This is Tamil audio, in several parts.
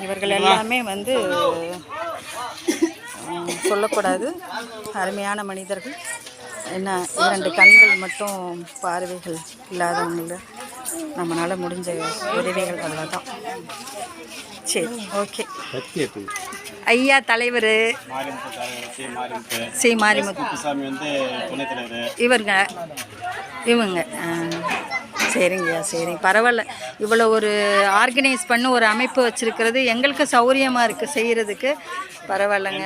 இவர்கள் எல்லாமே வந்து சொல்லக்கூடாது, அருமையான மனிதர்கள். என்ன 2 கண்கள் மட்டும் பார்வைகள் இல்லாதவங்கள நம்மளால் முடிஞ்ச உதவிகள் அவ்வளோதான். சரி, ஓகே. ஐயா தலைவர் சி மாரிமுத்து இவங்க சரிங்கய்யா, சரிங்க, பரவாயில்ல. இவ்வளோ ஒரு ஆர்கனைஸ் பண்ணி ஒரு அமைப்பு வச்சுருக்கிறது எங்களுக்கு சௌகரியமாக இருக்குது செய்கிறதுக்கு. பரவாயில்லைங்க.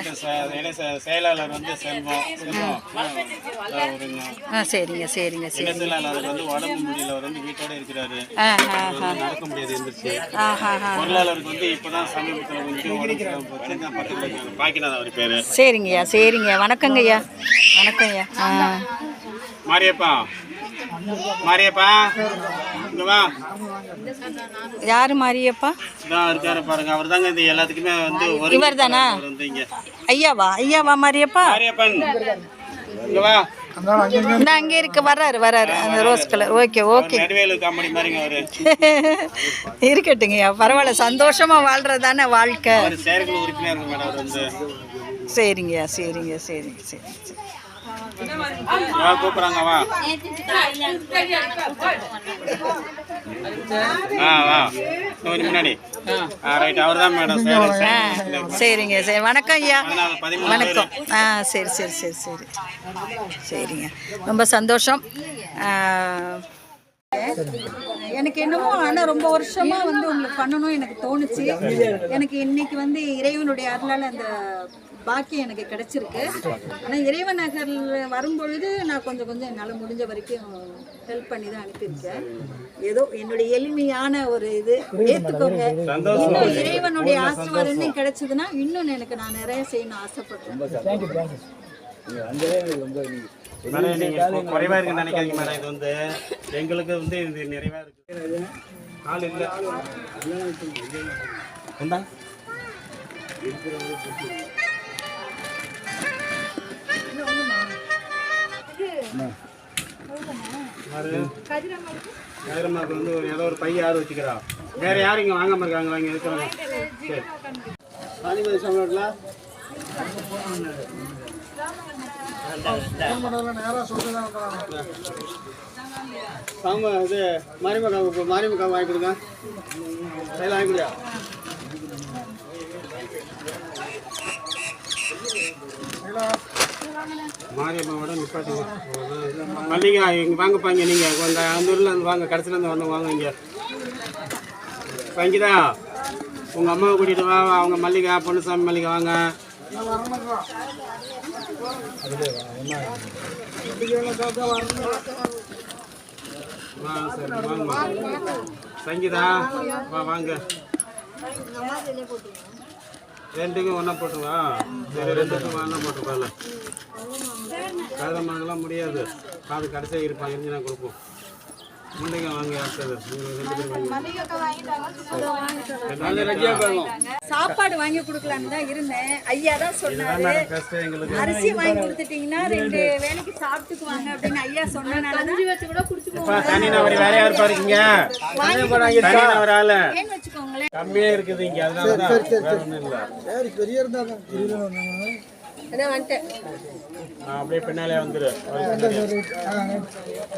செயலாளர் வந்து சரிங்க, சரிங்க, சரி. உடம்பு முடியல, வந்து வீட்டோட இருக்கிறாரு, நடக்க முடியாது, இருந்துச்சு. பொருளாளருக்கு வந்து இப்பதான் சமீபத்தில் பாக்கினாதான் அவர் பேரு. சரிங்கய்யா, சரிங்க, வணக்கங்கய்யா. வணக்கம்யா. மாரியப்பா, மாரியப்பா இங்க வா. யாரு மாரியப்பா? இருக்காரு பாருங்க, அவர் தாங்க இது எல்லாத்துக்குமே வந்து இவர் தானா? ஐயாவா? ஐயாவா மாரியப்பா? மாரியப்பன் இங்க வா. இந்த அங்கே இருக்கு, வர்றாரு அந்த rose colour. Okay, okay. Vadivelu comedy மாதிரிங்க அவரு. இருக்கட்டுங்கய்யா, பரவாயில்ல. சந்தோஷமா வாழ்றது தானே வாழ்க்கை. செயற்குழு உறுப்பினர் மேடம் அவர் வந்து. சரிங்கய்யா, சரிங்க, சரிங்க, சரி, சரி. கூப்பிடுறாங்க, வா. வா முன்னாடி. ரைட், அவர் தான் மேடம். சரிங்க, சரி. வணக்கம் ஐயா. வணக்கம். சரி, சரி, சரி, சரி, சரிங்க. ரொம்ப சந்தோஷம். எனக்கு என்னமோ ஆனால் ரொம்ப வருஷமாக வந்து உங்களுக்கு பண்ணணும் எனக்கு தோணுச்சு. எனக்கு இன்னைக்கு வந்து இறைவனுடைய அருளால் அந்த பாக்கியம் எனக்கு கிடைச்சிருக்கு. ஆனால் இறைவன் நகரில் வரும்பொழுது நான் கொஞ்சம் என்னால் முடிஞ்ச வரைக்கும் ஹெல்ப் பண்ணி தான் அனுப்பியிருக்கேன். ஏதோ என்னுடைய எளிமையான ஒரு இது ஏற்றுக்கோங்க. இன்னும் இறைவனுடைய ஆசீர்வாதம் இன்னும் கிடைச்சதுன்னா இன்னும் எனக்கு நான் நிறைய செய்யணும் ஆசைப்படுறேன். குறைவா இருக்குன்னு நினைக்காதீங்க மேடம். இது வந்து எங்களுக்கு வந்து இது நிறைவா இருக்கு. ஆள் இல்லை. கதிரம்மாவுக்கு வந்து ஏதோ ஒரு பைய யாரும் வச்சுக்கிறா. வேற யாரும் இங்க வாங்காம இருக்காங்க, வாங்கி இருக்கிறாங்க. சரி, காணிமதி சமையல ஆமா. இது மாரிமுகா வாங்கி கொடுங்க. கையில் வாங்கி கொடுயா. மாரியம்மாவோட நிப்பாட்டுங்க. மல்லிகா இங்கே வாங்கப்பாங்க. நீங்கள் கொஞ்சம் அந்த ஊரில் இருந்து வாங்க, கடைசியிலேருந்து வந்து வாங்க. இங்கே வாங்கிதா உங்கள் அம்மாவை கூட்டிகிட்டு வா. அவங்க மல்லிகா, பொன்னுசாமி மல்லிகா வாங்க. சங்கீதா வா, வாங்க. ரெண்டுக்கும் ஒன்றா போட்டுருவா. சரி, ரெண்டுக்கும் ஒன்றா போட்டுருப்பாங்க. கதிரம்மாங்கெல்லாம் முடியாது, காது கடைசியாக இருப்பாங்க. இருந்து நான் கொடுப்போம். முண்டைங்க வாங்க. சாப்பாடு வாங்கி கொடுக்கலான்னு தான் இருந்தேன். ஐயா தான் சொன்னாரு, அரிசி வாங்கி கொடுத்துட்டீங்கன்னா 2 வேளைக்கு சாப்பிட்டுக்குவாங்க அப்படின்னு ஐயா சொன்னனால வேற யார் பாருங்க ஒரு ஆளு ஏன்னு வச்சுக்கோங்களேன். கம்மியா இருக்குது இங்க. அதனாலதான் வேற ஒண்ணும் இல்ல. அப்படியே பின்னாலே வந்துரு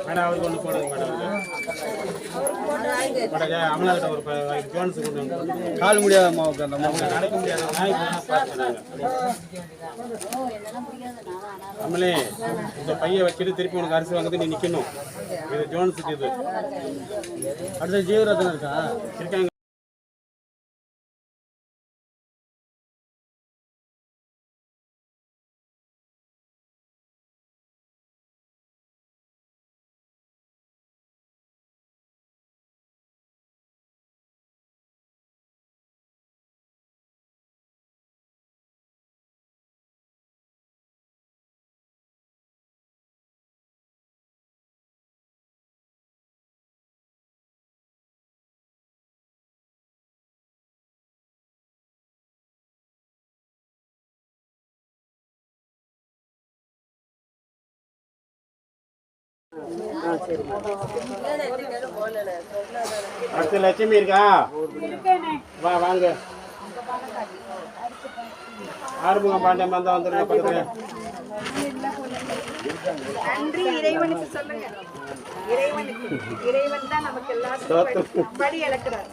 மேடம். அவருக்கு ஒன்று போடுங்க மேடம். அமலாக்கிட்ட ஒரு ஜோன்ஸ் கொண்டு கால் முடியாத அம்மாவுக்கு அந்த அம்மாவுக்கு நடக்க முடியாத அம்மளே, இந்த பையன் வச்சுட்டு திருப்பி உனக்கு அரிசி வாங்கிறது நீ நிற்கணும். இது ஜோன்ஸுக்கு. இது அடுத்த ஜீவரத்னம் இருக்காங்க. அடுத்த லட்சுமி இருக்கா? வா, வாங்க. ஆறுமுகம் பாண்டியம்மா தான் வந்துருங்க பக்கத்துல. நன்றி இறைவனுக்கு சொல்லுங்க. இறைவன் தான் நமக்கு எல்லாத்துக்கும் படி அளக்கிறார்.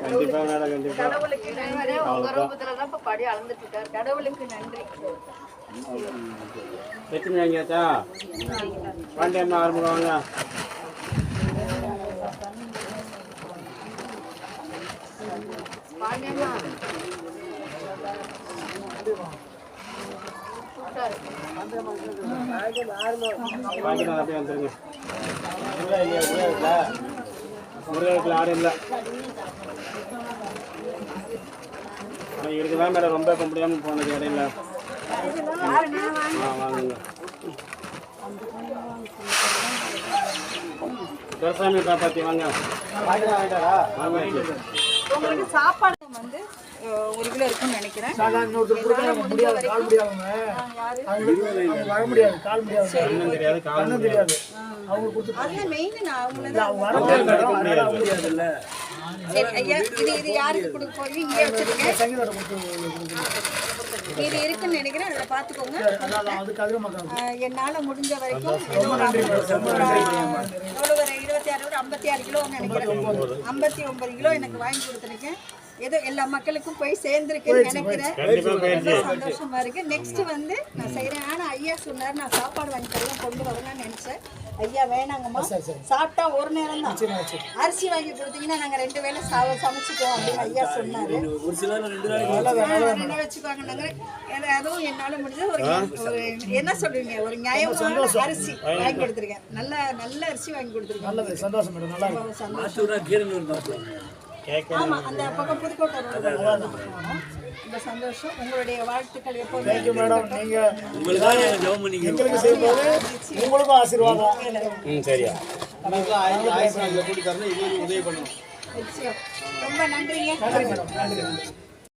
கண்டிப்பா மேடம், கண்டிப்பா. கடவுளுக்கு நன்றி. உங்க ரூபத்துல தான் இப்ப படி அளந்துட்டு இருக்காரு. கடவுளுக்கு நன்றி. லட்சுமி வாங்கியாச்சா? பாண்டியம்மா ஆறுமுகம் வாங்க. பாண்டியம்மா வாங்கினா அப்படியே வந்துருங்க. முருகனுக்குள்ள ஆடு இல்லை. இருக்குதான் மேடம், ரொம்ப இப்ப முடியாம போனது இடையில. வாங்குங்க. துரசாமி காப்பாத்தி வாங்க. உங்களுக்கு சாப்பாடு வந்து 1 கிலோ இருக்குன்னு நினைக்கிறேன். தெரியாது, காலம் தெரியாது. அதுல மெயின் சரி ஐயா, இது யாருக்கு கொடுக்க போறீங்க? இங்கே வச்சிருக்கேன். இது இருக்குன்னு நினைக்கிறேன். அதில் பார்த்துக்கோங்க. என்னால முடிஞ்ச வரைக்கும் எவ்வளோ ஒரு 26 56 கிலோ நினைக்கிறேன். 59 கிலோ எனக்கு வாங்கி கொடுத்துருக்கேன். ஏதோ எல்லா மக்களுக்கும் போய் சேர்ந்துருக்குன்னு நினைக்கிறேன். ரொம்ப சந்தோஷமா இருக்கு. நெக்ஸ்ட் வந்து நான் செய்யறேன். ஆனா ஐயா சொன்னார் நான் சாப்பாடு வாங்கி தரலாம் கொண்டு வரலாம்னு நினைச்சேன். ஐயா வேணாங்கம்மா, சாப்பிட்டா ஒரு நேரம் தான். அரிசி வாங்கி கொடுத்தீங்கன்னா நாங்க 2 வேளை சமைச்சுக்குவோம் அப்படின்னு ஐயா சொன்னாரு. வச்சுக்குவாங்க. அதுவும் என்னால முடிஞ்ச ஒரு என்ன சொல்றீங்க, ஒரு நியாயமான அரிசி வாங்கி கொடுத்துருக்கேன். நல்ல அரிசி வாங்கி கொடுத்துருக்கேன். சந்தோஷம். ஆமா, அந்த பக்கம் புதுக்கோட்டை ரொம்ப சந்தோஷம். உங்களுடைய வாழ்த்துக்கள் எப்போதுமே. சரியா கூட்டிட்டு ரொம்ப நன்றிங்க.